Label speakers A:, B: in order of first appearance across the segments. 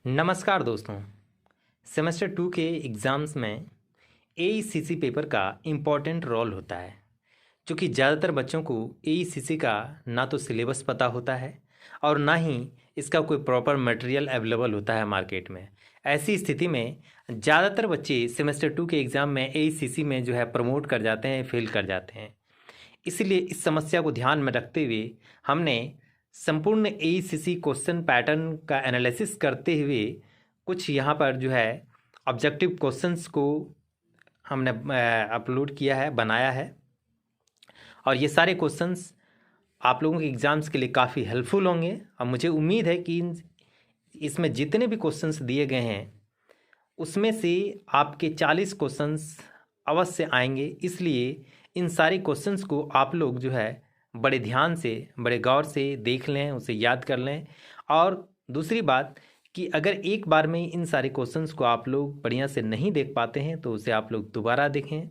A: नमस्कार दोस्तों। सेमेस्टर 2 के एग्ज़ाम्स में एईसीसी पेपर का इम्पॉर्टेंट रोल होता है, क्योंकि ज़्यादातर बच्चों को एईसीसी का ना तो सिलेबस पता होता है और ना ही इसका कोई प्रॉपर मटेरियल अवेलेबल होता है मार्केट में। ऐसी स्थिति में ज़्यादातर बच्चे सेमेस्टर 2 के एग्ज़ाम में एईसीसी में जो है प्रमोट कर जाते हैं, फेल कर जाते हैं। इसलिए इस समस्या को ध्यान में रखते हुए हमने संपूर्ण एईसीसी क्वेश्चन पैटर्न का एनालिसिस करते हुए कुछ यहाँ पर जो है ऑब्जेक्टिव क्वेश्चंस को हमने अपलोड किया है, बनाया है। और ये सारे क्वेश्चंस आप लोगों के एग्ज़ाम्स के लिए काफ़ी हेल्पफुल होंगे और मुझे उम्मीद है कि इसमें जितने भी क्वेश्चंस दिए गए हैं उसमें से आपके 40 क्वेश्चंस अवश्य आएंगे। इसलिए इन सारे क्वेश्चंस को आप लोग जो है बड़े ध्यान से, बड़े गौर से देख लें, उसे याद कर लें। और दूसरी बात कि अगर एक बार में इन सारे क्वेश्चंस को आप लोग बढ़िया से नहीं देख पाते हैं तो उसे आप लोग दोबारा देखें,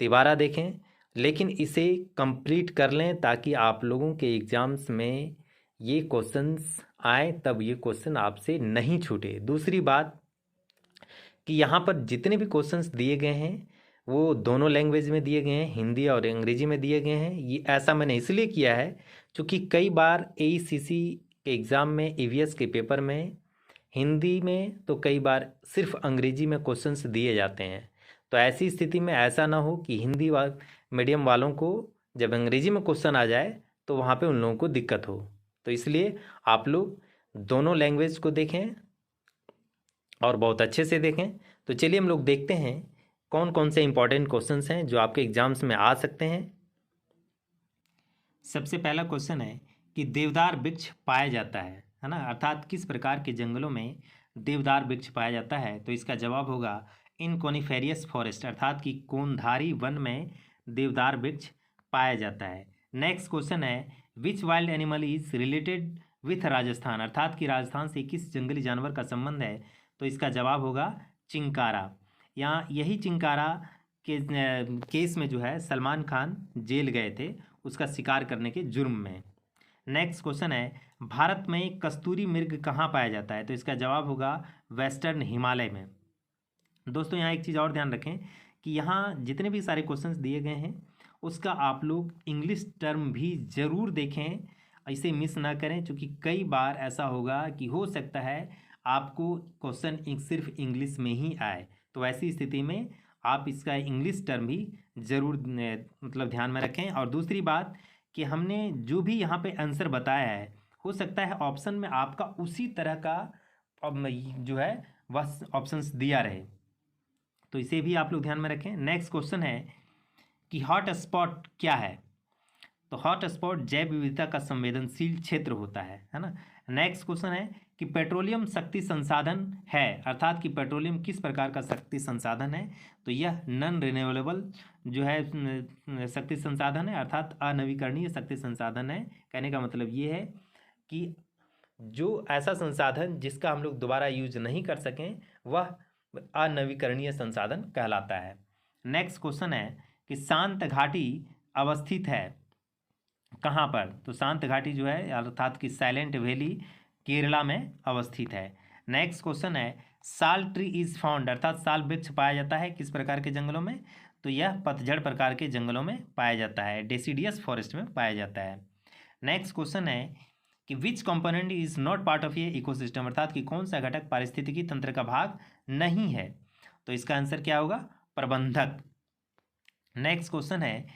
A: तिबारा देखें, लेकिन इसे कंप्लीट कर लें ताकि आप लोगों के एग्ज़ाम्स में ये क्वेश्चंस आए, तब ये क्वेश्चन आपसे नहीं छूटे। दूसरी बात कि यहाँ पर जितने भी क्वेश्चंस दिए गए हैं वो दोनों लैंग्वेज में दिए गए हैं, हिंदी और अंग्रेजी में दिए गए हैं। ये ऐसा मैंने इसलिए किया है क्योंकि कई बार एईसीसी के एग्ज़ाम में, ईवीएस के पेपर में हिंदी में तो कई बार सिर्फ अंग्रेजी में क्वेश्चंस दिए जाते हैं। तो ऐसी स्थिति में ऐसा ना हो कि मीडियम वालों को जब अंग्रेजी में क्वेश्चन आ जाए तो वहाँ पे उन लोगों को दिक्कत हो। तो इसलिए आप लोग दोनों लैंग्वेज को देखें और बहुत अच्छे से देखें। तो चलिए हम लोग देखते हैं कौन कौन से इंपॉर्टेंट क्वेश्चंस हैं जो आपके एग्जाम्स में आ सकते हैं। सबसे पहला क्वेश्चन है कि देवदार वृक्ष पाया जाता है ना, अर्थात किस प्रकार के जंगलों में देवदार वृक्ष पाया जाता है। तो इसका जवाब होगा इन कॉनिफेरियस फॉरेस्ट, अर्थात कि कोनधारी वन में देवदार वृक्ष पाया जाता है। नेक्स्ट क्वेश्चन है which wild animal is related with Rajasthan, अर्थात कि राजस्थान से किस जंगली जानवर का संबंध है। तो इसका जवाब होगा चिंकारा। यहाँ यही चिंकारा के केस में जो है सलमान खान जेल गए थे उसका शिकार करने के जुर्म में। नेक्स्ट क्वेश्चन है भारत में कस्तूरी मृग कहाँ पाया जाता है। तो इसका जवाब होगा वेस्टर्न हिमालय में। दोस्तों यहाँ एक चीज़ और ध्यान रखें कि यहाँ जितने भी सारे क्वेश्चंस दिए गए हैं उसका आप लोग इंग्लिश टर्म भी ज़रूर देखें, इसे मिस ना करें, क्योंकि कई बार ऐसा होगा कि हो सकता है आपको क्वेश्चन सिर्फ इंग्लिश में ही आए। तो ऐसी स्थिति में आप इसका इंग्लिश टर्म भी ज़रूर मतलब ध्यान में रखें। और दूसरी बात कि हमने जो भी यहाँ पे आंसर बताया है हो सकता है ऑप्शन में आपका उसी तरह का जो है वह ऑप्शंस दिया रहे, तो इसे भी आप लोग ध्यान में रखें। नेक्स्ट क्वेश्चन है कि हॉट स्पॉट क्या है। तो हॉट स्पॉट जैव विविधता का संवेदनशील क्षेत्र होता है ना। नेक्स्ट क्वेश्चन है कि पेट्रोलियम शक्ति संसाधन है, अर्थात कि पेट्रोलियम किस प्रकार का शक्ति संसाधन है। तो यह नॉन रिन्यूएबल जो है शक्ति संसाधन है, अर्थात अनवीकरणीय शक्ति संसाधन है। कहने का मतलब ये है कि जो ऐसा संसाधन जिसका हम लोग दोबारा यूज नहीं कर सकें वह अनवीकरणीय संसाधन कहलाता है। नेक्स्ट क्वेश्चन है कि शांत घाटी अवस्थित है कहाँ पर। तो शांत घाटी जो है अर्थात कि साइलेंट वैली केरला में अवस्थित है। नेक्स्ट क्वेश्चन है साल ट्री इज फाउंड, अर्थात साल वृक्ष पाया जाता है किस प्रकार के जंगलों में। तो यह पतझड़ प्रकार के जंगलों में पाया जाता है, डेसिडियस फॉरेस्ट में पाया जाता है। नेक्स्ट क्वेश्चन है कि विच component is not part of ये इकोसिस्टम, अर्थात कि कौन सा घटक पारिस्थितिकी तंत्र का भाग नहीं है। तो इसका आंसर क्या होगा, प्रबंधक। नेक्स्ट क्वेश्चन है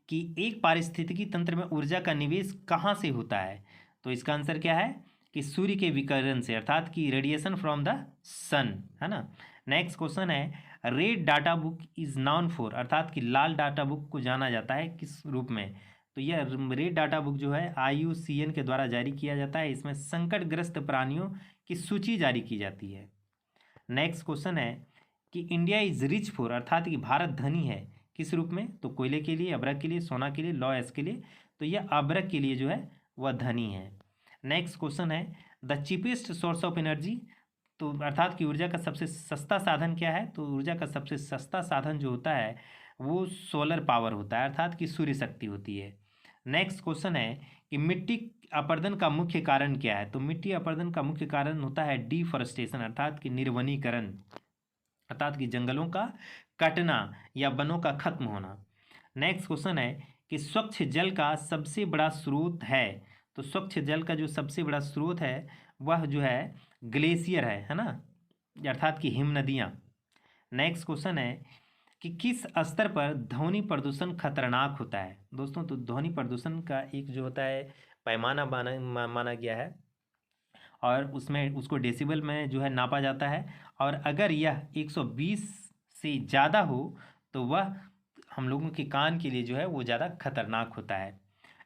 A: कि एक पारिस्थितिकी तंत्र में ऊर्जा का निवेश कहाँ से होता है। तो इसका आंसर क्या है कि सूर्य के विकिरण से, अर्थात कि रेडिएशन फ्रॉम द सन, है ना। नेक्स्ट क्वेश्चन है red data book is noun for, अर्थात कि लाल डाटा बुक को जाना जाता है किस रूप में। तो यह रेड डाटा बुक जो है IUCN के द्वारा जारी किया जाता है। इसमें संकटग्रस्त प्राणियों की सूची जारी की जाती है। नेक्स्ट क्वेश्चन है कि इंडिया इज रिच फॉर, अर्थात कि भारत धनी है किस रूप में। तो कोयले के लिए, अभ्रक के लिए, सोना के लिए, लौह अयस्क के लिए। तो यह अभ्रक के लिए जो है वह धनी है। नेक्स्ट क्वेश्चन है the cheapest source of energy, तो अर्थात कि ऊर्जा का सबसे सस्ता साधन क्या है। तो ऊर्जा का सबसे सस्ता साधन जो होता है वो सोलर पावर होता है, अर्थात कि सूर्य शक्ति होती है। नेक्स्ट क्वेश्चन है कि मिट्टी अपरदन का मुख्य कारण क्या है? तो मिट्टी अपरदन का मुख्य कारण होता है डिफॉरेस्टेशन, अर्थात कि निर्वनीकरण, अर्थात कि जंगलों का कटना या वनों का खत्म होना। नेक्स्ट क्वेश्चन है कि स्वच्छ जल का सबसे बड़ा स्रोत है। तो स्वच्छ जल का जो सबसे बड़ा स्रोत है वह जो है ग्लेशियर है ना, अर्थात कि हिम नदियाँ। नेक्स्ट क्वेश्चन है कि किस स्तर पर ध्वनि प्रदूषण खतरनाक होता है? दोस्तों, तो ध्वनि प्रदूषण का एक जो होता है पैमाना माना गया है और उसमें उसको डेसिबल में जो है नापा जाता है, और अगर यह 120 से ज़्यादा हो तो वह हम लोगों के कान के लिए जो है वो ज़्यादा खतरनाक होता है।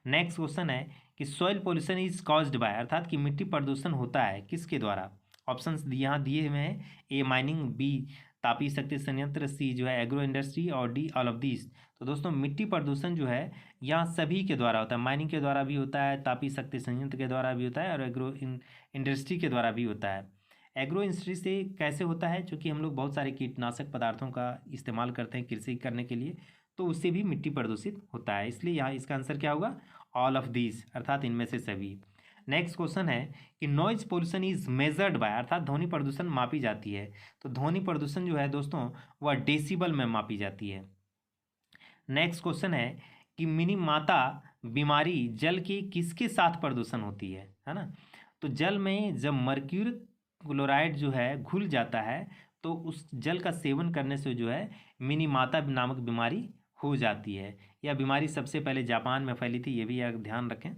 A: नेक्स्ट क्वेश्चन है कि soil pollution is caused by, अर्थात कि मिट्टी प्रदूषण होता है किसके द्वारा? ऑप्शंस यहाँ दिए हुए हैं, ए माइनिंग, बी तापीय शक्ति संयंत्र, सी जो है एग्रो इंडस्ट्री, और डी ऑल ऑफ दिस। तो दोस्तों मिट्टी प्रदूषण जो है यहाँ सभी के द्वारा होता है, माइनिंग के द्वारा भी होता है, तापीय शक्ति संयंत्र के द्वारा भी होता है, और एग्रो इंडस्ट्री के द्वारा भी होता है। एग्रो इंडस्ट्री से कैसे होता है? क्योंकि हम लोग बहुत सारे कीटनाशक पदार्थों का इस्तेमाल करते हैं कृषि करने के लिए, तो उससे भी मिट्टी प्रदूषित होता है, इसलिए यहाँ इसका आंसर क्या होगा? ऑल ऑफ दीज, अर्थात इनमें से सभी। नेक्स्ट क्वेश्चन है कि noise pollution is measured by, अर्थात ध्वनि प्रदूषण मापी जाती है। तो ध्वनि प्रदूषण जो है दोस्तों वह डेसिबल में मापी जाती है। नेक्स्ट क्वेश्चन है कि मिनीमाता बीमारी जल के किसके साथ प्रदूषण होती है ना? तो जल में जब मर्क्यूरी क्लोराइड जो है घुल जाता है तो उस जल का सेवन करने से जो है मिनीमाता नामक बीमारी हो जाती है। यह बीमारी सबसे पहले जापान में फैली थी, ये भी आप ध्यान रखें।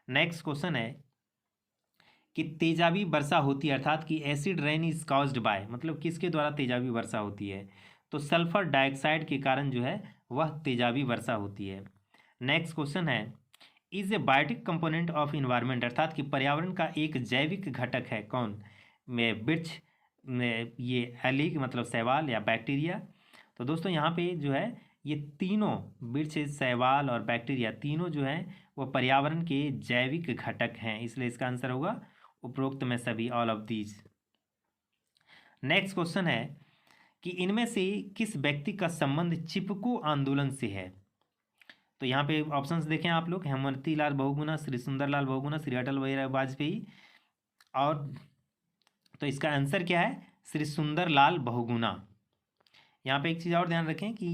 A: नेक्स्ट क्वेश्चन है कि तेजाबी वर्षा होती है, अर्थात कि acid rain is caused by, मतलब किसके द्वारा तेजाबी वर्षा होती है? तो सल्फर डाइऑक्साइड के कारण जो है वह तेजाबी वर्षा होती है। नेक्स्ट क्वेश्चन है is a biotic component of environment, अर्थात कि पर्यावरण का एक जैविक घटक है कौन? में वृक्ष में ये एलिग मतलब शैवाल या बैक्टीरिया। तो दोस्तों यहाँ पे जो है ये तीनों वृक्ष, शैवाल और बैक्टीरिया तीनों जो हैं वो पर्यावरण के जैविक घटक हैं, इसलिए इसका आंसर होगा उपरोक्त में सभी, all of these. Next question है कि इनमें से किस व्यक्ति का संबंध चिपको आंदोलन से है? तो यहाँ पे ऑप्शंस देखें आप लोग, हेमवती लाल बहुगुणा, श्री सुंदरलाल बहुगुणा, श्री अटल बिहारी वाजपेयी, और तो इसका आंसर क्या है? श्री सुंदरलाल बहुगुणा। यहाँ पे एक चीज़ और ध्यान रखें कि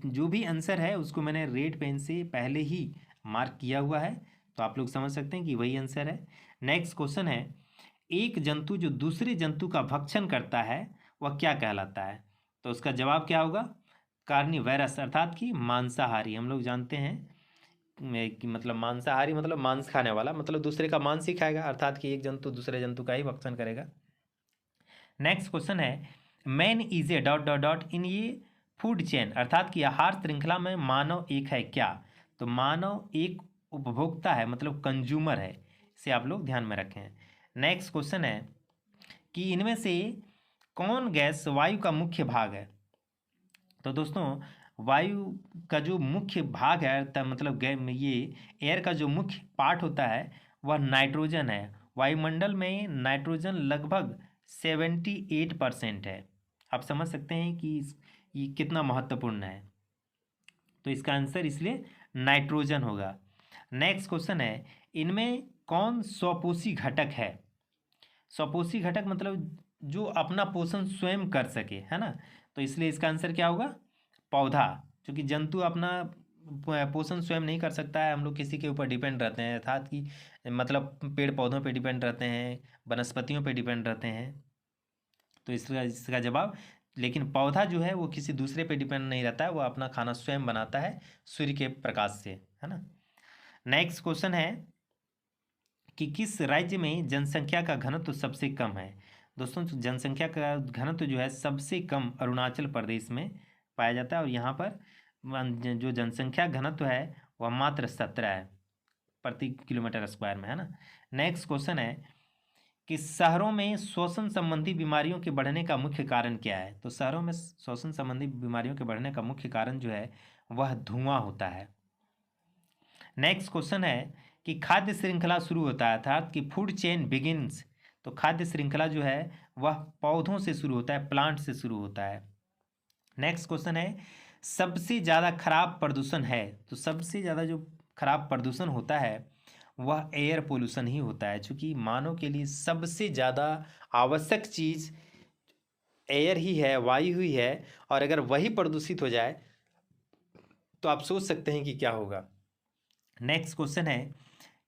A: जो भी आंसर है उसको मैंने रेड पेन से पहले ही मार्क किया हुआ है, तो आप लोग समझ सकते हैं कि वही आंसर है। नेक्स्ट क्वेश्चन है एक जंतु जो दूसरे जंतु का भक्षण करता है वह क्या कहलाता है? तो उसका जवाब क्या होगा? कार्निवोरस, अर्थात कि मांसाहारी। हम लोग जानते हैं कि मतलब मांसाहारी मतलब मांस खाने वाला, मतलब दूसरे का मांस ही खाएगा, अर्थात कि एक जंतु दूसरे जंतु का ही भक्षण करेगा। नेक्स्ट क्वेश्चन है man is a dot dot dot in ये फूड चेन, अर्थात कि आहार श्रृंखला में मानव एक है क्या? तो मानव एक उपभोक्ता है, मतलब कंज्यूमर है, इसे आप लोग ध्यान में रखें। नेक्स्ट क्वेश्चन है कि इनमें से कौन गैस वायु का मुख्य भाग है? तो दोस्तों वायु का जो मुख्य भाग है मतलब ये एयर का जो मुख्य पार्ट होता है वह नाइट्रोजन है। वायुमंडल में नाइट्रोजन लगभग 78% है। आप समझ सकते हैं कि ये कितना महत्वपूर्ण है, तो इसका आंसर इसलिए नाइट्रोजन होगा। नेक्स्ट क्वेश्चन है इनमें कौन स्वपोषी घटक है? स्वपोषी घटक मतलब जो अपना पोषण स्वयं कर सके, है ना, तो इसलिए इसका आंसर क्या होगा? पौधा। क्योंकि जंतु अपना पोषण स्वयं नहीं कर सकता है, हम लोग किसी के ऊपर डिपेंड रहते हैं, अर्थात कि मतलब पेड़ पौधों पे डिपेंड रहते हैं, वनस्पतियों पे डिपेंड रहते हैं, तो इसका जवाब, लेकिन पौधा जो है वो किसी दूसरे पे डिपेंड नहीं रहता है, वो अपना खाना स्वयं बनाता है सूर्य के प्रकाश से, है ना। नेक्स्ट क्वेश्चन है कि किस राज्य में जनसंख्या का घनत्व सबसे कम है? दोस्तों जनसंख्या का घनत्व जो है सबसे कम अरुणाचल प्रदेश में पाया जाता है, और यहाँ पर जो जनसंख्या घनत्व है वह मात्र 17 है प्रति किलोमीटर स्क्वायर में, है ना। नेक्स्ट क्वेश्चन है कि शहरों में श्वसन संबंधी बीमारियों के बढ़ने का मुख्य कारण क्या है? तो शहरों में श्वसन संबंधी बीमारियों के बढ़ने का मुख्य कारण जो है वह धुआं होता है। नेक्स्ट क्वेश्चन है कि खाद्य श्रृंखला शुरू होता है, अर्थात कि फूड चेन बिगिंस, तो खाद्य श्रृंखला जो है वह पौधों से शुरू होता है, प्लांट से शुरू होता है। नेक्स्ट क्वेश्चन है सबसे ज़्यादा खराब प्रदूषण है, तो सबसे ज़्यादा जो खराब प्रदूषण होता है वह एयर पोल्यूशन ही होता है, क्योंकि मानव के लिए सबसे ज़्यादा आवश्यक चीज़ एयर ही है, वायु ही है, और अगर वही प्रदूषित हो जाए तो आप सोच सकते हैं कि क्या होगा। नेक्स्ट क्वेश्चन है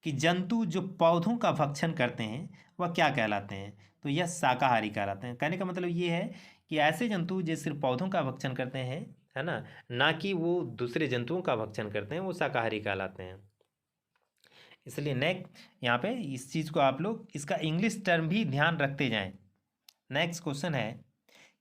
A: कि जंतु जो पौधों का भक्षण करते हैं वह क्या कहलाते हैं? तो यह शाकाहारी कहलाते हैं। कहने का मतलब ये है कि ऐसे जंतु जो सिर्फ पौधों का भक्षण करते हैं, है ना कि वो दूसरे जंतुओं का भक्षण करते हैं, वो शाकाहारी कहलाते हैं। इसलिए नेक्स्ट यहाँ पे इस चीज़ को आप लोग इसका इंग्लिश टर्म भी ध्यान रखते जाएं। नेक्स्ट क्वेश्चन है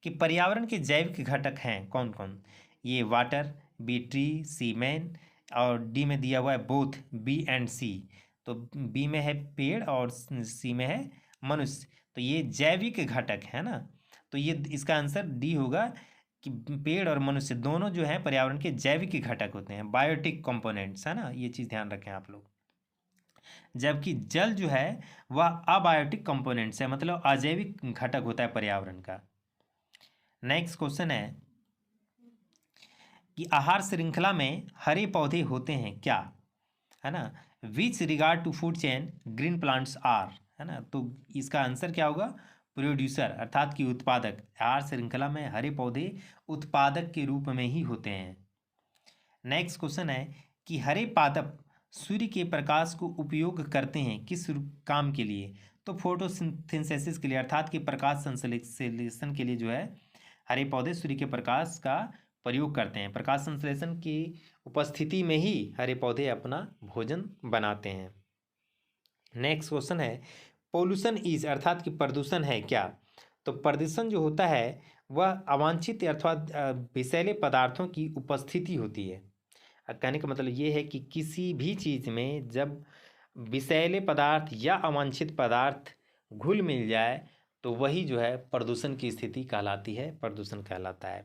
A: कि पर्यावरण के जैविक घटक हैं कौन कौन? ये वाटर, बी ट्री, सी मैन, और डी में दिया हुआ है बोथ, बी एंड सी। तो बी में है पेड़ और सी में है मनुष्य। तो ये जैविक घटक है ना, तो ये इसका आंसर डी होगा कि पेड़ और मनुष्य दोनों जो है पर्यावरण के जैविक घटक होते हैं, बायोटिक कंपोनेंट्स, है ना, ये चीज़ ध्यान रखें आप लोग। जबकि जल जो है वह अबायोटिक कंपोनेंट्स है, मतलब अजैविक घटक होता है पर्यावरण का। नेक्स्ट क्वेश्चन है कि आहार श्रृंखला में हरे पौधे होते हैं क्या? है ना, which regard to food chain green plants are, है ना, तो इसका आंसर क्या होगा? प्रोड्यूसर, अर्थात कि उत्पादक। आहार श्रृंखला में हरे पौधे उत्पादक के रूप में ही होते हैं। नेक्स्ट क्वेश्चन है कि हरे पादप सूर्य के प्रकाश को उपयोग करते हैं किस काम के लिए? तो फोटोसिंथेसिस के लिए, अर्थात कि प्रकाश संश्लेषण के लिए जो है हरे पौधे सूर्य के प्रकाश का प्रयोग करते हैं। प्रकाश संश्लेषण की उपस्थिति में ही हरे पौधे अपना भोजन बनाते हैं। नेक्स्ट क्वेश्चन है पोल्यूशन इज, अर्थात कि प्रदूषण है क्या? तो प्रदूषण जो होता है वह अवांछित अर्थात विषैले पदार्थों की उपस्थिति होती है। कहने का मतलब ये है कि किसी भी चीज़ में जब विषैले पदार्थ या अवांछित पदार्थ घुल मिल जाए तो वही जो है प्रदूषण की स्थिति कहलाती है, प्रदूषण कहलाता है।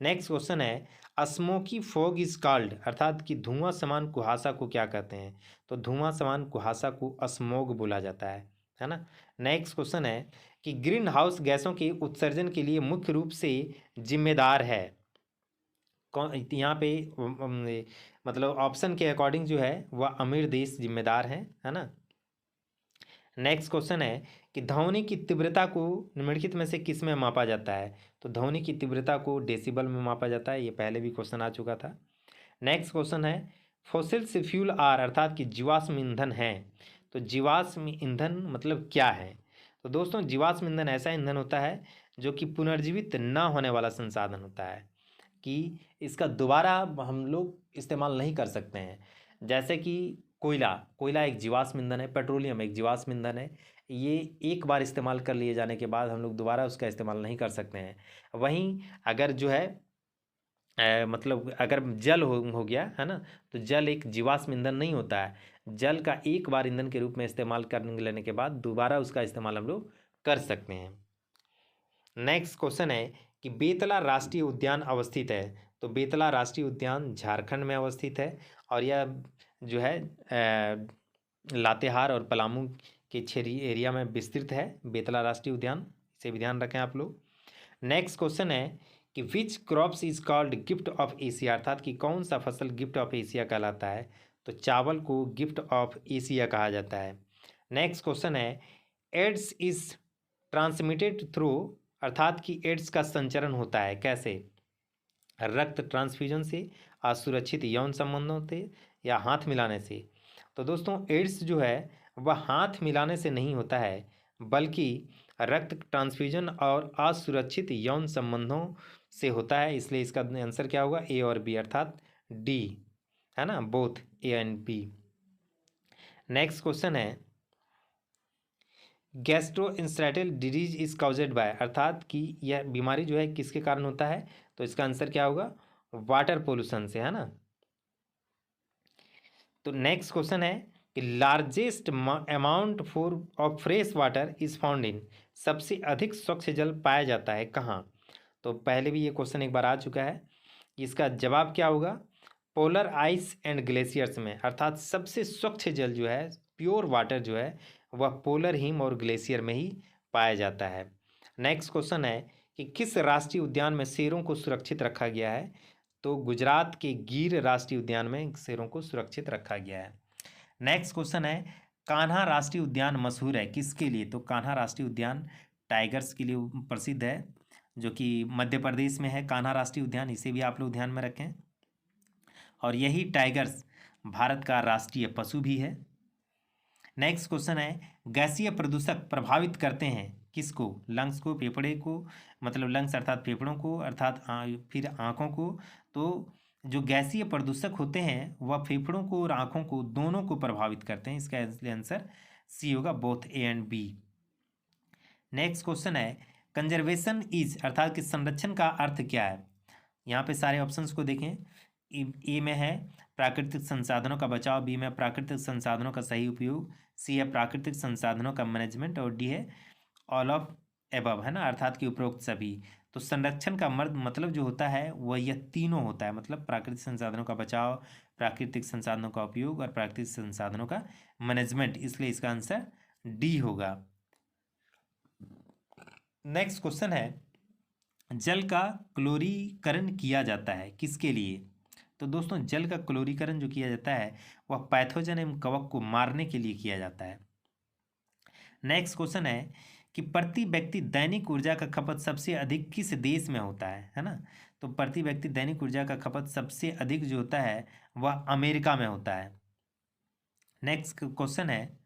A: नेक्स्ट क्वेश्चन है स्मोकी फॉग इज कॉल्ड, अर्थात कि धुआं समान कुहासा को क्या कहते हैं? तो धुआं समान कुहासा को स्मोग बोला जाता है ना। नेक्स्ट क्वेश्चन है कि ग्रीन हाउस गैसों के उत्सर्जन के लिए मुख्य रूप से जिम्मेदार है कौन? यहाँ पे मतलब ऑप्शन के अकॉर्डिंग जो है वह अमीर देश जिम्मेदार है ना। नेक्स्ट क्वेश्चन है कि ध्वनि की तीव्रता को निम्नलिखित में से किस में मापा जाता है? तो ध्वनि की तीव्रता को डेसिबल में मापा जाता है, ये पहले भी क्वेश्चन आ चुका था। नेक्स्ट क्वेश्चन है फॉसिल से फ्यूल आर, अर्थात कि जीवाश्म ईंधन है। तो जीवाश्म ईंधन मतलब क्या है? तो दोस्तों जीवाश्म ईंधन ऐसा ईंधन होता है जो कि पुनर्जीवित ना होने वाला संसाधन होता है, कि इसका दोबारा हम लोग इस्तेमाल नहीं कर सकते हैं। जैसे कि कोयला एक जीवाश्म ईंधन है, पेट्रोलियम एक जीवाश्म ईंधन है। ये एक बार इस्तेमाल कर लिए जाने के बाद हम लोग दोबारा उसका इस्तेमाल नहीं कर सकते हैं। वहीं अगर जो है मतलब अगर जल हो गया है ना, तो जल एक जीवाश्म ईंधन नहीं होता है। जल का एक बार ईंधन के रूप में इस्तेमाल करने लेने के बाद दोबारा उसका इस्तेमाल हम लोग कर सकते हैं। नेक्स्ट क्वेश्चन है कि बेतला राष्ट्रीय उद्यान अवस्थित है। तो बेतला राष्ट्रीय उद्यान झारखंड में अवस्थित है और यह जो है लातेहार और पलामू के क्षेत्रीय एरिया में विस्तृत है बेतला राष्ट्रीय उद्यान, इसे भी ध्यान रखें आप लोग। नेक्स्ट क्वेश्चन है कि which crops is called gift of Asia, अर्थात कि कौन सा फसल गिफ्ट ऑफ एशिया कहलाता है? तो चावल को गिफ्ट ऑफ एशिया कहा जाता है। नेक्स्ट क्वेश्चन है एड्स इज ट्रांसमिटेड थ्रू, अर्थात कि एड्स का संचरण होता है कैसे? रक्त ट्रांसफ्यूजन से, असुरक्षित यौन संबंधों से, या हाथ मिलाने से। तो दोस्तों एड्स जो है वह हाथ मिलाने से नहीं होता है, बल्कि रक्त ट्रांसफ्यूजन और असुरक्षित यौन संबंधों से होता है। इसलिए इसका आंसर क्या होगा? ए और बी, अर्थात डी, है ना, both A and B. Next question है gastrointestinal disease is caused by, अर्थात कि यह बीमारी जो है किसके कारण होता है? तो इसका आंसर क्या होगा? वाटर पोल्यूशन से, है ना। तो नेक्स्ट क्वेश्चन है कि largest amount of fresh water is found in, सबसे अधिक स्वच्छ जल पाया जाता है कहाँ? तो पहले भी ये क्वेश्चन एक बार आ चुका है। इसका जवाब क्या होगा? पोलर आइस एंड ग्लेशियर्स में, अर्थात सबसे स्वच्छ जल जो है, प्योर वाटर जो है, वह पोलर हिम और ग्लेशियर में ही पाया जाता है। नेक्स्ट क्वेश्चन है कि किस राष्ट्रीय उद्यान में शेरों को सुरक्षित रखा गया है? तो गुजरात के गिर राष्ट्रीय उद्यान में शेरों को सुरक्षित रखा गया है। नेक्स्ट क्वेश्चन है, कान्हा राष्ट्रीय उद्यान मशहूर है किसके लिए? तो कान्हा राष्ट्रीय उद्यान टाइगर्स के लिए प्रसिद्ध है, जो कि मध्य प्रदेश में है कान्हा राष्ट्रीय उद्यान, इसे भी आप लोग ध्यान में रखें। और यही टाइगर्स भारत का राष्ट्रीय पशु भी है। नेक्स्ट क्वेश्चन है, गैसीय प्रदूषक प्रभावित करते हैं किसको? लंग्स को, फेफड़े को, मतलब लंग्स अर्थात फेफड़ों को, अर्थात फिर आँखों को। तो जो गैसीय प्रदूषक होते हैं वह फेफड़ों को और आँखों को दोनों को प्रभावित करते हैं। इसका आंसर सी होगा, both A and B. Next question है, कंजर्वेशन इज अर्थात कि संरक्षण का अर्थ क्या है? यहाँ पे सारे ऑप्शंस को देखें। ए में है प्राकृतिक संसाधनों का बचाव, बी में प्राकृतिक संसाधनों का सही उपयोग, सी है प्राकृतिक संसाधनों का मैनेजमेंट, और डी है ऑल ऑफ एबव, है ना, अर्थात कि उपरोक्त सभी। तो संरक्षण का मतलब जो होता है वह यह तीनों होता है, मतलब प्राकृतिक संसाधनों का बचाव, प्राकृतिक संसाधनों का उपयोग और प्राकृतिक संसाधनों का मैनेजमेंट, इसलिए इसका आंसर डी होगा। नेक्स्ट क्वेश्चन है, जल का क्लोरीकरण किया जाता है किसके लिए? तो दोस्तों जल का क्लोरीकरण जो किया जाता है वह पैथोजन एवं कवक को मारने के लिए किया जाता है। नेक्स्ट क्वेश्चन है कि प्रति व्यक्ति दैनिक ऊर्जा का खपत सबसे अधिक किस देश में होता है ना? तो प्रति व्यक्ति दैनिक ऊर्जा का खपत सबसे अधिक जो होता है वह अमेरिका में होता है। नेक्स्ट क्वेश्चन है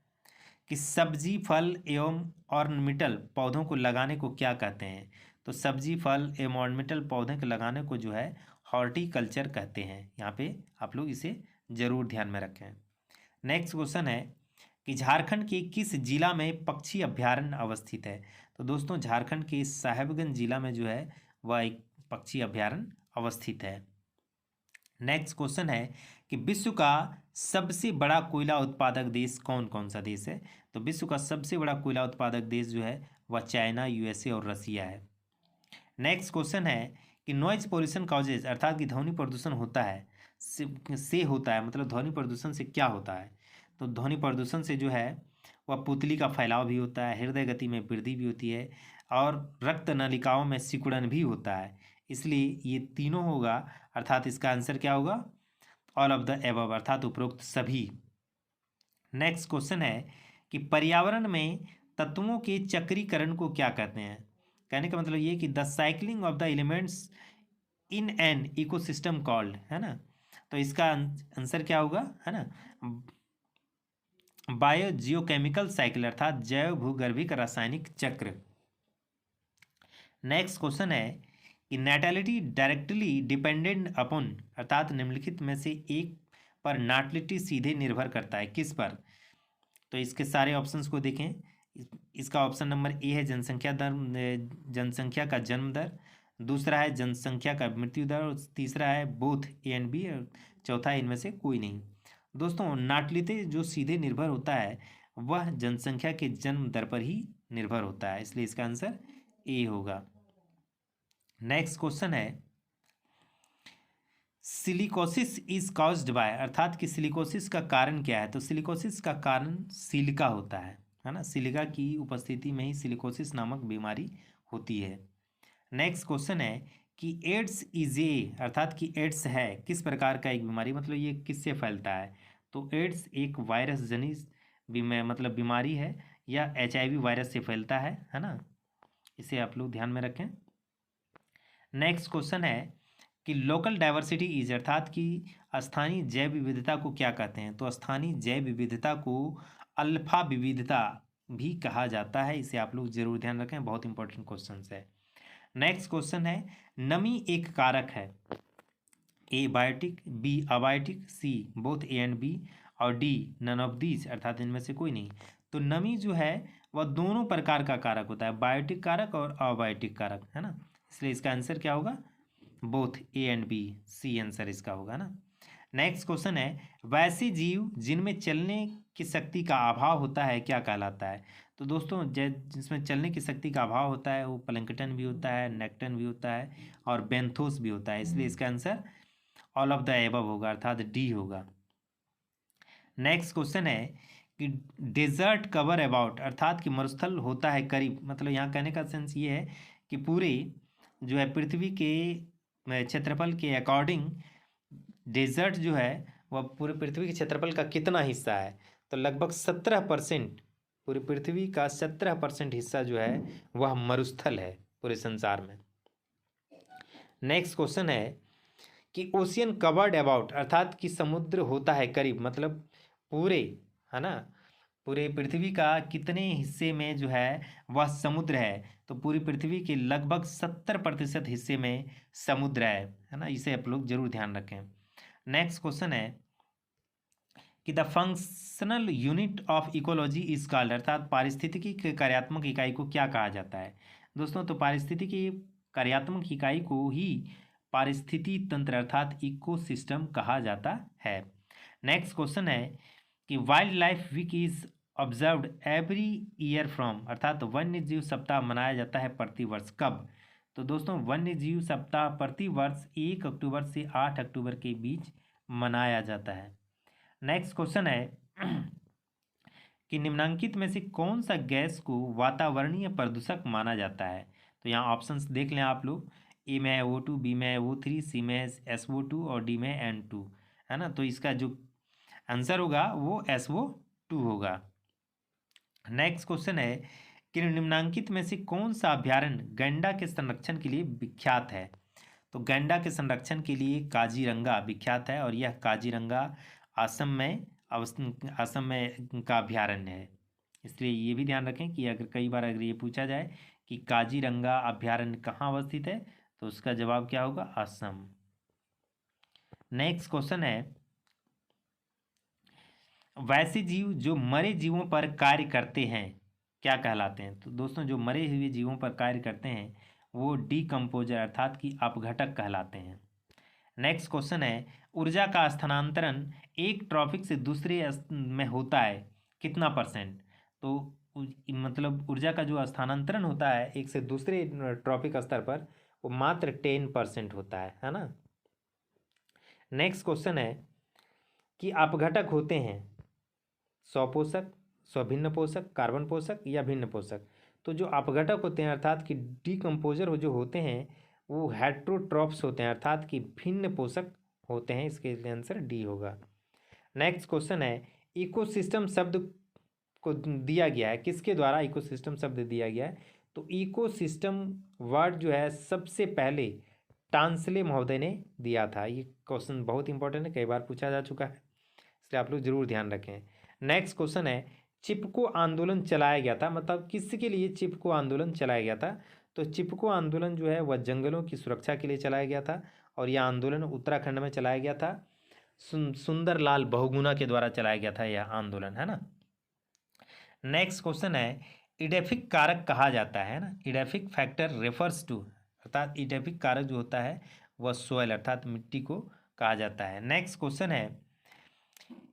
A: कि सब्जी, फल एवं ऑर्नामेंटल पौधों को लगाने को क्या कहते हैं? तो सब्जी, फल एवं ऑर्नामेंटल पौधे को लगाने को जो है हॉर्टिकल्चर कहते हैं। यहाँ पे आप लोग इसे जरूर ध्यान में रखें। नेक्स्ट क्वेश्चन है कि झारखंड के किस जिला में पक्षी अभ्यारण्य अवस्थित है? तो दोस्तों झारखंड के साहेबगंज जिला में जो है वह एक पक्षी अभ्यारण्य अवस्थित है। नेक्स्ट क्वेश्चन है कि विश्व का सबसे बड़ा कोयला उत्पादक देश कौन कौन सा देश है? तो विश्व का सबसे बड़ा कोयला उत्पादक देश जो है वह चाइना, यूएसए और रसिया है। नेक्स्ट क्वेश्चन है कि नॉइज पोल्यूशन कॉजेज अर्थात कि ध्वनि प्रदूषण होता है से होता है, मतलब ध्वनि प्रदूषण से क्या होता है? तो ध्वनि प्रदूषण से जो है वह पुतली का फैलाव भी होता है, हृदय गति में वृद्धि भी होती है और रक्त नलिकाओं में सिकुड़न भी होता है। इसलिए ये तीनों होगा, अर्थात इसका आंसर क्या होगा? ऑल ऑफ द एबव, अर्थात उपरोक्त सभी। नेक्स्ट क्वेश्चन है कि पर्यावरण में तत्वों के चक्रीकरण को क्या कहते हैं? कहने का मतलब ये कि the cycling of the elements in an ecosystem called, है ना। तो इसका आंसर क्या होगा, है ना, बायो जियोकेमिकल साइकिल अर्थात जैव भूगर्भिक रासायनिक चक्र। नेक्स्ट क्वेश्चन है कि नेटेलिटी डायरेक्टली डिपेंडेंट अपॉन अर्थात निम्नलिखित में से एक पर नाटलिटी सीधे निर्भर करता है, किस पर? तो इसके सारे ऑप्शंस को देखें। इसका ऑप्शन नंबर ए है जनसंख्या दर, जनसंख्या का जन्म दर, दूसरा है जनसंख्या का मृत्यु दर, और तीसरा है बोथ ए एंड बी, और चौथा है इनमें से कोई नहीं। दोस्तों नाटलिटी जो सीधे निर्भर होता है वह जनसंख्या के जन्म दर पर ही निर्भर होता है, इसलिए इसका आंसर ए होगा। नेक्स्ट क्वेश्चन है सिलिकोसिस इज कॉज्ड बाय अर्थात कि सिलिकोसिस का कारण क्या है? तो सिलिकोसिस का कारण सिलिका होता है ना, सिलिका की उपस्थिति में ही सिलिकोसिस नामक बीमारी होती है। नेक्स्ट क्वेश्चन है कि एड्स इज ए अर्थात कि एड्स है किस प्रकार का एक बीमारी, मतलब ये किससे फैलता है? तो एड्स एक वायरस जनित मतलब बीमारी है या HIV वायरस से फैलता है ना, इसे आप लोग ध्यान में रखें। नेक्स्ट क्वेश्चन है कि लोकल डाइवर्सिटी इज अर्थात कि स्थानीय जैव विविधता को क्या कहते हैं? तो स्थानीय जैव विविधता को अल्फा विविधता भी कहा जाता है, इसे आप लोग जरूर ध्यान रखें, बहुत इंपॉर्टेंट क्वेश्चन है। नेक्स्ट क्वेश्चन है नमी एक कारक है, A biotic, B abiotic, C both A and B, और डी नन ऑफ दीज अर्थात इनमें से कोई नहीं। तो नमी जो है वह दोनों प्रकार का कारक होता है, बायोटिक कारक और अबायोटिक कारक, है ना, इसलिए इसका आंसर क्या होगा? Both A and B, C answer इसका होगा ना। नेक्स्ट क्वेश्चन है वैसे जीव जिनमें चलने की शक्ति का अभाव होता है क्या कहलाता है? तो दोस्तों जिसमें चलने की शक्ति का अभाव होता है वो प्लैंकटन भी होता है, नेक्टन भी होता है और बेंथोस भी होता है, इसलिए इसका answer all of the above होगा, अर्थात डी होगा। नेक्स्ट क्वेश्चन है कि डेजर्ट कवर अबाउट अर्थात कि मरुस्थल होता है करीब, मतलब यहाँ कहने का सेंस ये है कि पूरे जो है पृथ्वी के क्षेत्रफल के अकॉर्डिंग डेजर्ट जो है वह पूरी पृथ्वी के क्षेत्रफल का कितना हिस्सा है? तो लगभग 17%, पूरी पृथ्वी का 17% हिस्सा जो है वह मरुस्थल है पूरे संसार में। नेक्स्ट क्वेश्चन है कि ओशियन कवर्ड अबाउट, अर्थात कि समुद्र होता है करीब, मतलब पूरे, है ना, पूरे पृथ्वी का कितने हिस्से में जो है वह समुद्र है? तो पूरी पृथ्वी के लगभग 70% हिस्से में समुद्र है ना, इसे आप लोग जरूर ध्यान रखें। नेक्स्ट क्वेश्चन है कि the functional unit of ecology is called, अर्थात पारिस्थितिकी के कार्यात्मक इकाई को क्या कहा जाता है? दोस्तों, तो पारिस्थितिकी कार्यात्मक इकाई को ही पारिस्थिति तंत्र अर्थात इकोसिस्टम कहा जाता है। नेक्स्ट क्वेश्चन है कि wildlife week is observed every year from, अर्थात वन्य जीव सप्ताह मनाया जाता है प्रतिवर्ष कब? तो दोस्तों, वन्य जीव सप्ताह प्रतिवर्ष 1 अक्टूबर से 8 अक्टूबर के बीच मनाया जाता है। नेक्स्ट क्वेश्चन है कि निम्नलिखित में से कौन सा गैस को वातावरणीय प्रदूषक माना जाता है? तो यहाँ ऑप्शंस देख लें आप लोग, ए में O2, बी में O3, सी में SO2 और डी में N2, है ना। तो इसका जो आंसर होगा वो SO2 होगा। नेक्स्ट क्वेश्चन है कि निम्नलिखित में से कौन सा अभ्यारण्य गैंडा के संरक्षण के लिए विख्यात है? तो गैंडा के संरक्षण के लिए काजीरंगा विख्यात है, और यह काजीरंगा असम में का अभ्यारण्य है। इसलिए ये भी ध्यान रखें कि अगर कई बार अगर ये पूछा जाए कि काजीरंगा अभ्यारण्य कहाँ अवस्थित है, तो उसका जवाब क्या होगा? असम। नेक्स्ट क्वेश्चन है वैसे जीव जो मरे जीवों पर कार्य करते हैं क्या कहलाते हैं? तो दोस्तों, जो मरे हुए जीवों पर कार्य करते हैं वो डीकम्पोजर अर्थात कि अपघटक कहलाते हैं। नेक्स्ट क्वेश्चन है ऊर्जा का स्थानांतरण एक ट्रॉपिक से दूसरे में होता है कितना %? तो मतलब ऊर्जा का जो स्थानांतरण होता है एक से दूसरे ट्रॉपिक स्तर पर वो मात्र 10% होता है ना। नेक्स्ट क्वेश्चन है कि अपघटक होते हैं स्वपोषक, स्वभिन्न पोषक, कार्बन पोषक या भिन्न पोषक? तो जो अपघटक होते हैं अर्थात कि डीकम्पोजर जो होते हैं वो हेट्रोट्रॉप्स होते हैं अर्थात कि भिन्न पोषक होते हैं। इसके लिए आंसर डी होगा। नेक्स्ट क्वेश्चन है इकोसिस्टम शब्द को दिया गया है किसके द्वारा इकोसिस्टम शब्द दिया गया है? तो इकोसिस्टम वर्ड जो है सबसे पहले टांसले महोदय ने दिया था। ये क्वेश्चन बहुत इंपॉर्टेंट है, कई बार पूछा जा चुका है, इसलिए आप लोग जरूर ध्यान रखें। नेक्स्ट क्वेश्चन है चिपको आंदोलन चलाया गया था, मतलब किसके लिए चिपको आंदोलन चलाया गया था? तो चिपको आंदोलन जो है वह जंगलों की सुरक्षा के लिए चलाया गया था, और यह आंदोलन उत्तराखंड में चलाया गया था। सुंदरलाल बहुगुणा के द्वारा चलाया गया था यह आंदोलन, है ना। नेक्स्ट क्वेश्चन है इडेफिक कारक कहा जाता है ना, इडेफिक फैक्टर रेफर्स टू, अर्थात इडेफिक कारक जो होता है वह सोयल अर्थात मिट्टी को कहा जाता है। नेक्स्ट क्वेश्चन है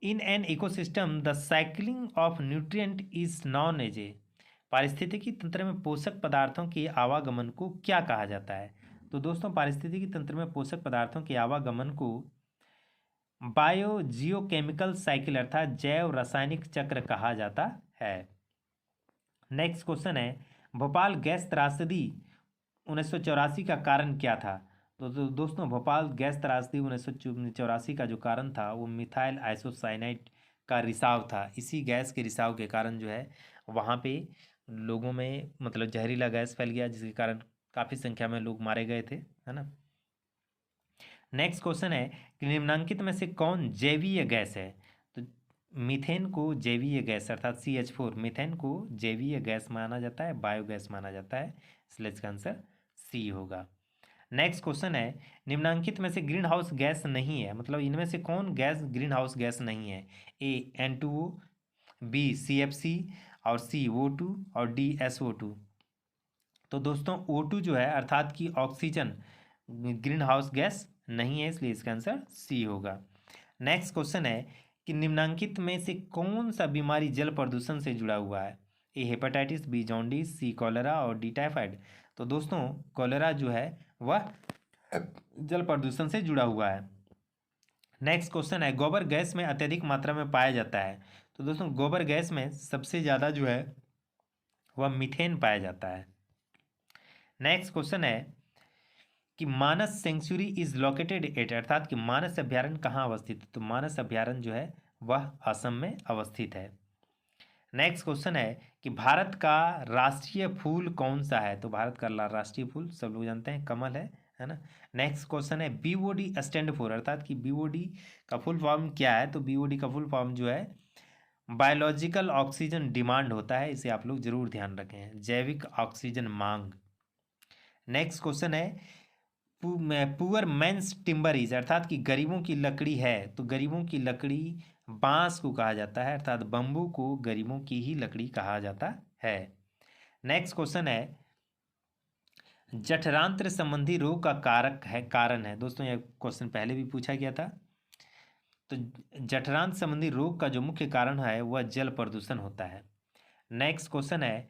A: in an ecosystem the cycling of nutrient is known as A, पारिस्थितिकी तंत्र में पोषक पदार्थों के आवागमन को क्या कहा जाता है? तो दोस्तों, पारिस्थितिकी तंत्र में पोषक पदार्थों के आवागमन को बायो जियोकेमिकल साइकिल अर्थात जैव रासायनिक चक्र कहा जाता है। नेक्स्ट क्वेश्चन है भोपाल गैस त्रासदी 1984 का कारण क्या था? तो दोस्तों, भोपाल गैस त्रासदी 1984 का जो कारण था वो मिथाइल आइसोसाइनाइड का रिसाव था। इसी गैस के रिसाव के कारण जो है वहाँ पे लोगों में मतलब जहरीला गैस फैल गया, जिसके कारण काफ़ी संख्या में लोग मारे गए थे, है ना। नेक्स्ट क्वेश्चन है कि निम्नलिखित में से कौन जैवीय गैस है? तो मीथेन को जैवीय गैस अर्थात CH4 मीथेन को जैवीय गैस माना जाता है, बायोगैस माना जाता है, इसलिए इसका आंसर सी होगा। नेक्स्ट क्वेश्चन है निम्नलिखित में से ग्रीन हाउस गैस नहीं है, मतलब इनमें से कौन गैस ग्रीन हाउस गैस नहीं है? ए N2O, बी CFC और सी O2 और डी SO2। तो दोस्तों O2 जो है अर्थात कि ऑक्सीजन ग्रीन हाउस गैस नहीं है, इसलिए इसका आंसर सी होगा। नेक्स्ट क्वेश्चन है कि निम्नलिखित में से कौन सा बीमारी जल प्रदूषण से जुड़ा हुआ है? A hepatitis, B jaundice, C cholera और डी टाइफाइड। तो दोस्तों, कॉलेरा जो है वह जल प्रदूषण से जुड़ा हुआ है। नेक्स्ट क्वेश्चन है गोबर गैस में अत्यधिक मात्रा में पाया जाता है। तो दोस्तों, गोबर गैस में सबसे ज़्यादा जो है वह मीथेन पाया जाता है। नेक्स्ट क्वेश्चन है कि मानस सेंचुरी इज लोकेटेड एट, अर्थात कि मानस अभ्यारण्य कहाँ अवस्थित है, तो मानस अभ्यारण्य जो है वह असम में अवस्थित है। नेक्स्ट क्वेश्चन है कि भारत का राष्ट्रीय फूल कौन सा है, तो भारत का राष्ट्रीय फूल सब लोग जानते हैं कमल है ना। नेक्स्ट क्वेश्चन है बीओडी स्टैंड फॉर, अर्थात कि बीओडी का फुल फॉर्म क्या है, तो बीओडी का फुल फॉर्म जो है बायोलॉजिकल ऑक्सीजन डिमांड होता है, इसे आप लोग जरूर ध्यान रखें, जैविक ऑक्सीजन मांग। नेक्स्ट क्वेश्चन है पुअर मैंस टिम्बर इज, अर्थात कि गरीबों की लकड़ी है, तो गरीबों की लकड़ी बांस को कहा जाता है, अर्थात बम्बू को गरीबों की ही लकड़ी कहा जाता है। नेक्स्ट क्वेश्चन है जठरांत्र संबंधी रोग का कारण है, दोस्तों यह क्वेश्चन पहले भी पूछा गया था। तो जठरांत्र संबंधी रोग का जो मुख्य कारण है वह जल प्रदूषण होता है। नेक्स्ट क्वेश्चन है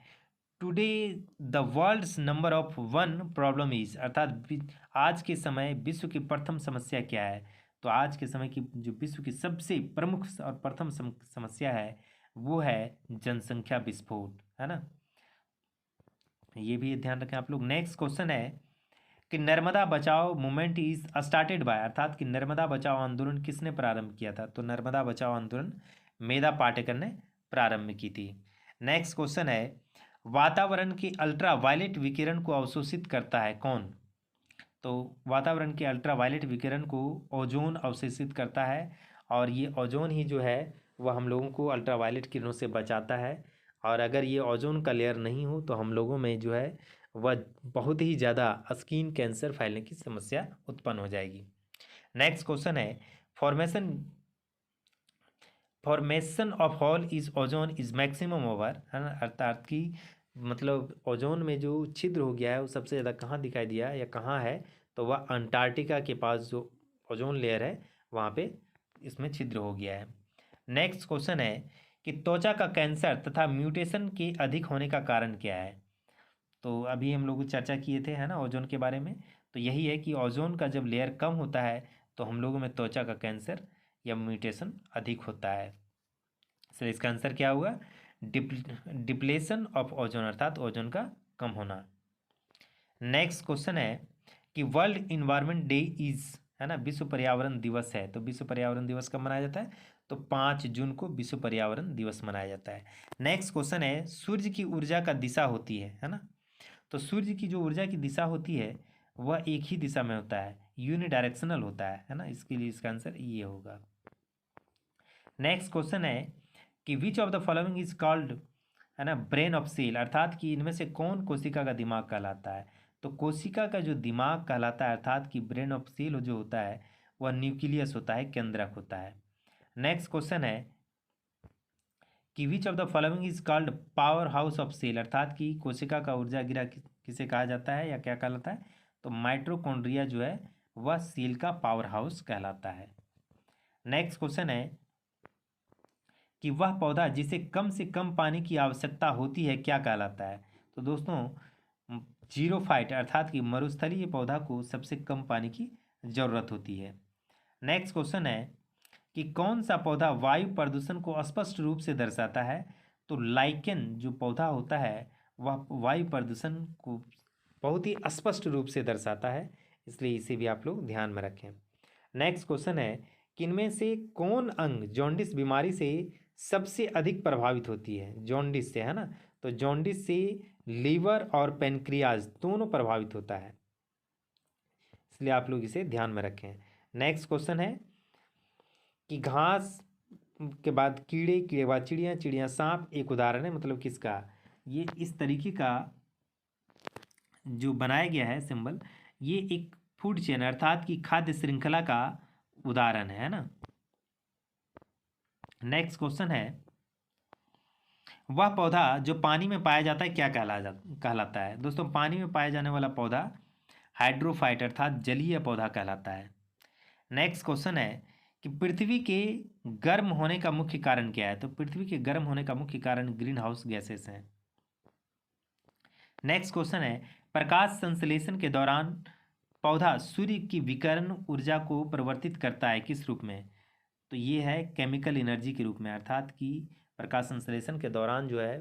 A: today the world's number of one problem is, अर्थात आज के समय विश्व की प्रथम समस्या क्या है, तो आज के समय की जो विश्व की सबसे प्रमुख और प्रथम समस्या है वो है जनसंख्या विस्फोट, है ना, ये भी ध्यान रखें आप लोग। नेक्स्ट क्वेश्चन है कि नर्मदा बचाओ मूवमेंट इज स्टार्टेड बाय, अर्थात कि नर्मदा बचाओ आंदोलन किसने प्रारंभ किया था, तो नर्मदा बचाओ आंदोलन मेधा पाटेकर ने प्रारंभ की थी। नेक्स्ट क्वेश्चन है वातावरण के अल्ट्रा वायलेट विकिरण को अवशोषित करता है कौन, तो वातावरण के अल्ट्रा वायलेट विकिरण को ओजोन अवशोषित करता है, और ये ओजोन ही जो है वह हम लोगों को अल्ट्रा वायलेट किरणों से बचाता है, और अगर ये ओजोन का लेयर नहीं हो तो हम लोगों में जो है वह बहुत ही ज़्यादा स्किन कैंसर फैलने की समस्या उत्पन्न हो जाएगी। नेक्स्ट क्वेश्चन है formation of hole is ozone is maximum over, है ना, अर्थात कि मतलब ओजोन में जो छिद्र हो गया है वो सबसे ज़्यादा कहाँ दिखाई दिया या कहाँ है, तो वह अंटार्कटिका के पास जो ओजोन लेयर है वहाँ पे इसमें छिद्र हो गया है। नेक्स्ट क्वेश्चन है कि त्वचा का कैंसर तथा म्यूटेशन के अधिक होने का कारण क्या है, तो अभी हम लोग चर्चा किए थे, है ना, ओजोन के बारे में, तो यही है कि ओजोन का जब लेयर कम होता है तो हम लोगों में त्वचा का कैंसर या म्यूटेशन अधिक होता है। सो इसका आंसर क्या हुआ, डिप्लेशन ऑफ ओजोन, अर्थात ओजोन का कम होना। नेक्स्ट क्वेश्चन है कि वर्ल्ड इन्वायरमेंट डे इज, है ना, विश्व पर्यावरण दिवस है, तो विश्व पर्यावरण दिवस कब मनाया जाता है, तो 5 जून को विश्व पर्यावरण दिवस मनाया जाता है। नेक्स्ट क्वेश्चन है सूर्य की ऊर्जा का दिशा होती है ना, तो सूर्य की जो ऊर्जा की दिशा होती है वह एक ही दिशा में होता है, यूनिडायरेक्शनल होता है ना, इसके लिए इसका आंसर ये होगा। नेक्स्ट क्वेश्चन है कि which of the following is called, है ना, ब्रेन ऑफ सेल, अर्थात कि इनमें से कौन कोशिका का दिमाग कहलाता है, तो कोशिका का जो दिमाग कहलाता है अर्थात कि ब्रेन ऑफ सेल जो होता है वह न्यूक्लियस होता है, केंद्रक होता है। नेक्स्ट क्वेश्चन है कि which of the following is called power house of cell, अर्थात कि कोशिका का ऊर्जा गिरा किसे कहा जाता है या क्या कहलाता है, तो माइटोकॉन्ड्रिया जो है वह सेल का पावर हाउस कहलाता है। नेक्स्ट क्वेश्चन है कि वह पौधा जिसे कम से कम पानी की आवश्यकता होती है क्या कहलाता है, तो दोस्तों जीरोफाइट, अर्थात कि मरुस्थलीय पौधा को सबसे कम पानी की ज़रूरत होती है। नेक्स्ट क्वेश्चन है कि कौन सा पौधा वायु प्रदूषण को स्पष्ट रूप से दर्शाता है, तो लाइकेन जो पौधा होता है वह वायु प्रदूषण को बहुत ही स्पष्ट रूप से दर्शाता है, इसलिए इसे भी आप लोग ध्यान में रखें। नेक्स्ट क्वेश्चन है कि इनमें से कौन अंग जॉन्डिस बीमारी से सबसे अधिक प्रभावित होती है, जॉन्डिस से, है ना, तो जॉन्डिस से लीवर और पेनक्रियाज दोनों प्रभावित होता है, इसलिए आप लोग इसे ध्यान में रखें। नेक्स्ट क्वेश्चन है कि घास के बाद कीड़े, कीड़े के बाद चिड़िया, चिड़िया सांप एक उदाहरण है, मतलब किसका, ये इस तरीके का जो बनाया गया है सिंबल, ये एक फूड चेन अर्थात कि खाद्य श्रृंखला का उदाहरण है ना। नेक्स्ट क्वेश्चन है वह पौधा जो पानी में पाया जाता है क्या कहलाता है, दोस्तों पानी में पाया जाने वाला पौधा हाइड्रोफाइट अर्थात जलीय पौधा कहलाता है। नेक्स्ट क्वेश्चन है कि पृथ्वी के गर्म होने का मुख्य कारण क्या है, तो पृथ्वी के गर्म होने का मुख्य कारण ग्रीन हाउस गैसेस हैं। नेक्स्ट क्वेश्चन है प्रकाश संश्लेषण के दौरान पौधा सूर्य की विकिरण ऊर्जा को परिवर्तित करता है किस रूप में, तो ये है केमिकल एनर्जी के रूप में, अर्थात कि प्रकाश संश्लेषण के दौरान जो है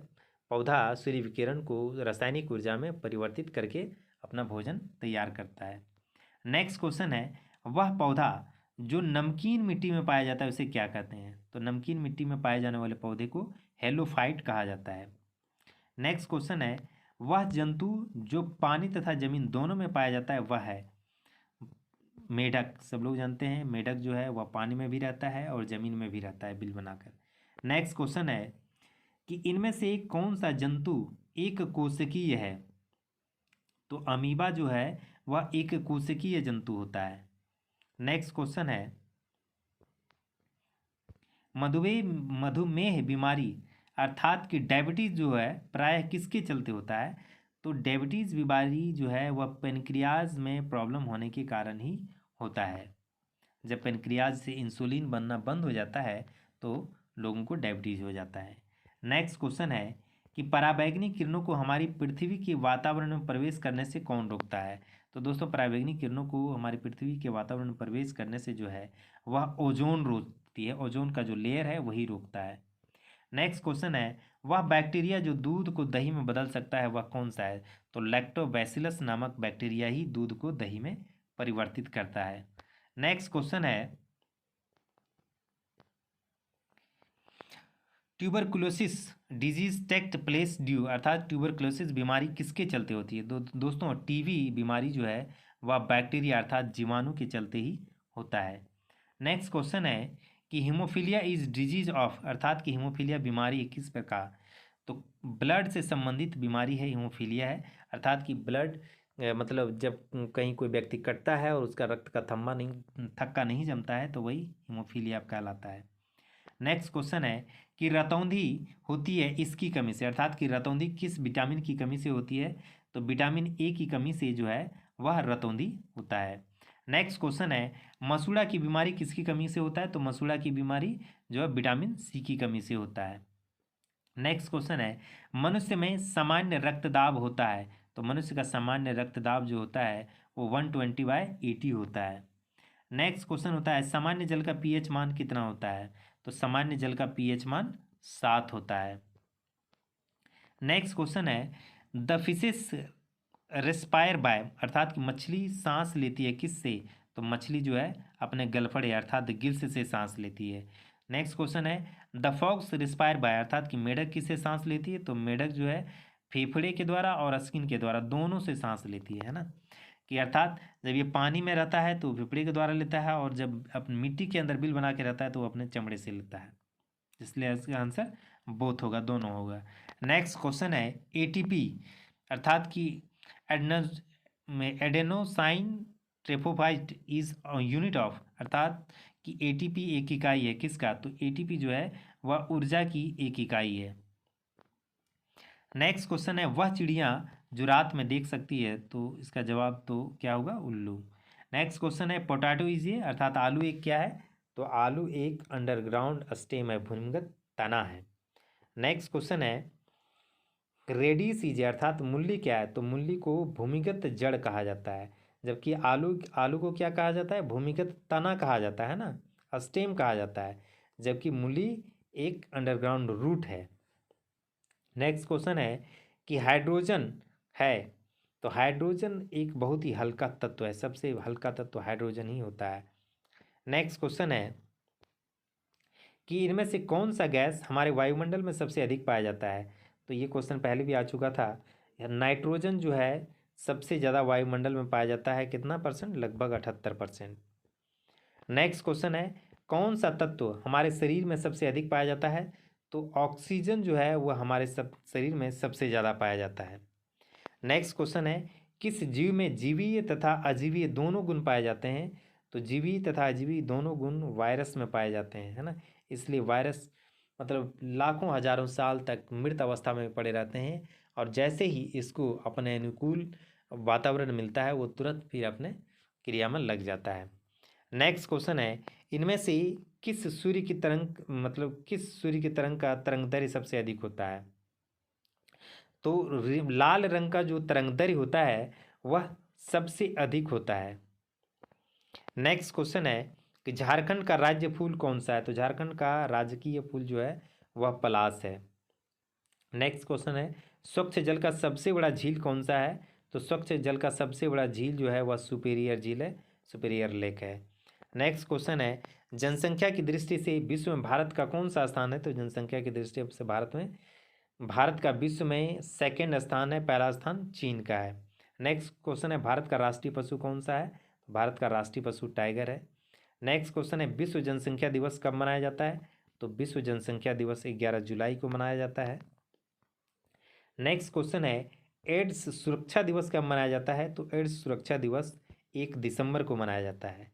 A: पौधा सूर्य विकिरण को रासायनिक ऊर्जा में परिवर्तित करके अपना भोजन तैयार करता है। नेक्स्ट क्वेश्चन है, वह पौधा जो नमकीन मिट्टी में पाया जाता है उसे क्या कहते हैं? तो नमकीन मिट्टी में पाए जाने वाले पौधे को हेलोफाइट कहा जाता है। नेक्स्ट क्वेश्चन है, वह जंतु जो पानी तथा जमीन दोनों में पाया जाता है वह है मेढक। सब लोग जानते हैं मेढक जो है वह पानी में भी रहता है और जमीन में भी रहता है बिल बनाकर। नेक्स्ट क्वेश्चन है कि इनमें से कौन सा जंतु एक कोशिकीय है? तो अमीबा जो है वह एक कोशिकीय जंतु होता है। नेक्स्ट क्वेश्चन है, मधुमेह बीमारी अर्थात कि डायबिटीज़ जो है प्रायः किसके चलते होता है? तो डायबिटीज़ बीमारी जो है वह पेनक्रियाज में प्रॉब्लम होने के कारण ही होता है। जब पेनक्रियाज से इंसुलिन बनना बंद हो जाता है तो लोगों को डायबिटीज़ हो जाता है। नेक्स्ट क्वेश्चन है कि पराबैंगनी किरणों को हमारी पृथ्वी के वातावरण में प्रवेश करने से कौन रोकता है? तो दोस्तों पराबैंगनी किरणों को हमारी पृथ्वी के वातावरण में प्रवेश करने से जो है वह ओजोन रोकती है, ओजोन का जो लेयर है वही रोकता है। नेक्स्ट क्वेश्चन है, वह बैक्टीरिया जो दूध को दही में बदल सकता है वह कौन सा है? तो लैक्टोबैसिलस नामक बैक्टीरिया ही दूध को दही में परिवर्तित करता है। नेक्स्ट क्वेश्चन है, ट्यूबरकुलोसिस डिजीज टेक्ट प्लेस ड्यू अर्थात ट्यूबरकुलोसिस बीमारी किसके चलते होती है? दोस्तों टीबी बीमारी जो है वह बैक्टीरिया अर्थात जीवाणु के चलते ही होता है। नेक्स्ट क्वेश्चन है कि हीमोफीलिया इज डिजीज ऑफ अर्थात कि हीमोफीलिया बीमारी किस प्रकार? तो ब्लड से संबंधित बीमारी है हीमोफीलिया है, अर्थात कि ब्लड मतलब जब कहीं कोई व्यक्ति कटता है और उसका रक्त का थक्का नहीं जमता है तो वही हीमोफीलिया कहलाता है। नेक्स्ट क्वेश्चन है कि रतौंधी होती है इसकी कमी से अर्थात कि रतौंधी किस विटामिन की कमी से होती है? तो विटामिन ए की कमी से जो है वह रतौंधी होता है। नेक्स्ट क्वेश्चन है, मसूड़ा की बीमारी किसकी कमी से होता है? तो मसूड़ा की बीमारी जो है विटामिन सी की कमी से होता है। नेक्स्ट क्वेश्चन है, मनुष्य में सामान्य रक्तदाब होता है? तो मनुष्य का सामान्य रक्तदाब जो होता है वो 120/80 होता है। नेक्स्ट क्वेश्चन होता है, सामान्य जल का पीएच मान कितना होता है? तो सामान्य जल का पीएच मान 7 होता है। नेक्स्ट क्वेश्चन है, द फिशेस रेस्पायर बाय अर्थात कि मछली सांस लेती है किससे? तो मछली जो है अपने गलफड़े अर्थात गिल्स से सांस लेती है। नेक्स्ट क्वेश्चन है, द फॉक्स रेस्पायर बाय अर्थात कि मेढक किससे सांस लेती है? तो मेढक जो है फेफड़े के द्वारा और स्किन के द्वारा दोनों से सांस लेती है ना, कि अर्थात जब ये पानी में रहता है तो फेफड़े के द्वारा लेता है और जब अपनी मिट्टी के अंदर बिल बना के रहता है तो वो अपने चमड़े से लेता है। इसलिए इसका आंसर बोथ होगा, दोनों होगा। नेक्स्ट क्वेश्चन है, एटीपी अर्थात कि एडेनोसाइन ट्रिफोफाइट इज यूनिट ऑफ अर्थात कि एटीपी एक इकाई है किसका? तो एटीपी जो है वह ऊर्जा की एक इकाई है। नेक्स्ट क्वेश्चन है, वह चिड़िया जो रात में देख सकती है? तो इसका जवाब तो क्या होगा? उल्लू। नेक्स्ट क्वेश्चन है, पोटैटो इज ये अर्थात आलू एक क्या है? तो आलू एक अंडरग्राउंड स्टेम है, भूमिगत तना है। नेक्स्ट क्वेश्चन है, रेडिस इज अर्थात मूली क्या है? तो मूली को भूमिगत जड़ कहा जाता है, जबकि आलू आलू को क्या कहा जाता है? भूमिगत तना कहा जाता है ना, स्टेम कहा जाता है, जबकि मूली एक अंडरग्राउंड रूट है। नेक्स्ट क्वेश्चन है कि हाइड्रोजन है? तो हाइड्रोजन एक बहुत ही हल्का तत्व है, सबसे हल्का तत्व हाइड्रोजन ही होता है। नेक्स्ट क्वेश्चन है कि इनमें से कौन सा गैस हमारे वायुमंडल में सबसे अधिक पाया जाता है? तो ये क्वेश्चन पहले भी आ चुका था। नाइट्रोजन जो है सबसे ज़्यादा वायुमंडल में पाया जाता है, कितना परसेंट? लगभग 78%। नेक्स्ट क्वेश्चन है, कौन सा तत्व हमारे शरीर में सबसे अधिक पाया जाता है? तो ऑक्सीजन जो है वह हमारे शरीर में सबसे ज़्यादा पाया जाता है। नेक्स्ट क्वेश्चन है, किस जीव में जीवीय तथा अजीवीय दोनों गुण पाए जाते हैं? तो जीवीय तथा अजीवीय दोनों गुण वायरस में पाए जाते हैं, है ना, इसलिए वायरस मतलब लाखों हजारों साल तक मृत अवस्था में पड़े रहते हैं और जैसे ही इसको अपने अनुकूल वातावरण मिलता है वो तुरंत फिर अपने क्रिया में लग जाता है। नेक्स्ट क्वेश्चन है, इनमें से किस सूर्य की तरंग का तरंगदैर्घ्य सबसे अधिक होता है? तो लाल रंग का जो तरंगदैर्घ्य होता है वह सबसे अधिक होता है। नेक्स्ट क्वेश्चन है कि झारखंड का राज्य फूल कौन सा है? तो झारखंड का राजकीय फूल जो है वह पलाश है। नेक्स्ट क्वेश्चन है, स्वच्छ जल का सबसे बड़ा झील कौन सा है? तो स्वच्छ जल का सबसे बड़ा झील जो है वह सुपेरियर झील है, सुपेरियर लेक है। नेक्स्ट क्वेश्चन है, जनसंख्या की दृष्टि से विश्व में भारत का कौन सा स्थान है? तो जनसंख्या की दृष्टि से भारत का विश्व में सेकंड स्थान है, पहला स्थान चीन का है। नेक्स्ट क्वेश्चन है, भारत का राष्ट्रीय पशु कौन सा है? भारत का राष्ट्रीय पशु टाइगर है। नेक्स्ट क्वेश्चन है, विश्व जनसंख्या दिवस कब मनाया जाता है? तो विश्व जनसंख्या दिवस 11 जुलाई को मनाया जाता है। नेक्स्ट क्वेश्चन है, एड्स सुरक्षा दिवस कब मनाया जाता है? तो एड्स सुरक्षा दिवस 1 दिसंबर को मनाया जाता है।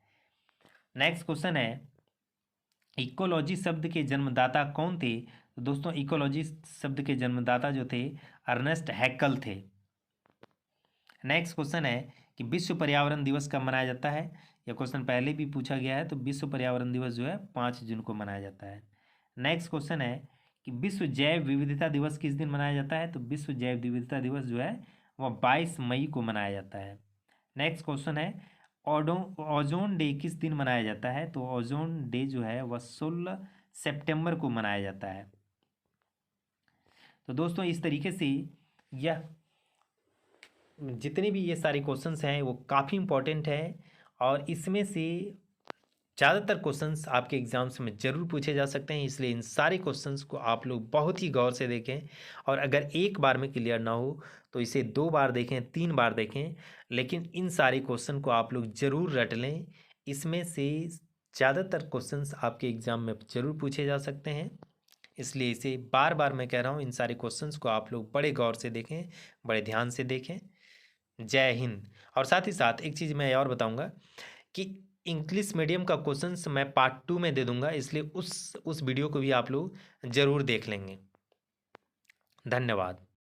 A: नेक्स्ट क्वेश्चन है, इकोलॉजी शब्द के जन्मदाता कौन थे? तो दोस्तों इकोलॉजी शब्द के जन्मदाता जो थे अर्नेस्ट हैक्कल थे। नेक्स्ट क्वेश्चन है कि विश्व पर्यावरण दिवस कब मनाया जाता है? यह क्वेश्चन पहले भी पूछा गया है। तो विश्व पर्यावरण दिवस जो है 5 जून को मनाया जाता है। नेक्स्ट क्वेश्चन है कि विश्व जैव विविधता दिवस किस दिन मनाया जाता है? तो विश्व जैव विविधता दिवस जो है वह 22 मई को मनाया जाता है। नेक्स्ट क्वेश्चन है, ओजोन डे किस दिन मनाया जाता है? तो ओजोन डे जो है वह 16 सितंबर को मनाया जाता है। तो दोस्तों इस तरीके से यह जितने भी ये सारे क्वेश्चंस हैं वो काफ़ी इंपॉर्टेंट है और इसमें से ज़्यादातर क्वेश्चंस आपके एग्ज़ाम्स में ज़रूर पूछे जा सकते हैं। इसलिए इन सारे क्वेश्चंस को आप लोग बहुत ही गौर से देखें और अगर एक बार में क्लियर ना हो तो इसे 2 बार देखें, 3 बार देखें, लेकिन इन सारे क्वेश्चन को आप लोग ज़रूर रट लें। इसमें से ज़्यादातर क्वेश्चंस आपके एग्ज़ाम में ज़रूर पूछे जा सकते हैं। इसलिए इसे बार बार मैं कह रहा हूँ, इन सारे क्वेश्चंस को आप लोग बड़े गौर से देखें, बड़े ध्यान से देखें। जय हिंद। और साथ ही साथ एक चीज़ मैं और बताऊंगा कि इंग्लिश मीडियम का क्वेश्चंस मैं पार्ट 2 में दे दूंगा, इसलिए उस वीडियो को भी आप लोग ज़रूर देख लेंगे। धन्यवाद।